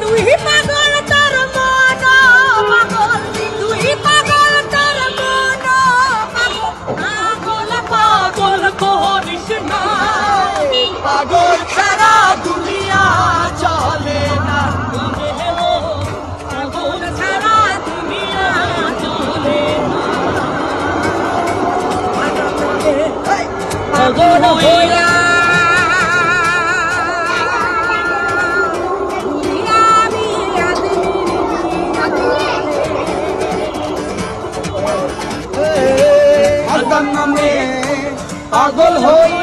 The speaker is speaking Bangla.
তুই পাগল তোর মন পাগল, তুই পাগল তোর মন পাগল, পাগল করিস না। পাগল সারা দুনিয়া চলে না, পাগল ছাড়া দুনিয়া চলে না। পাগল হইয়া আল্লাহর নামে পাগল হই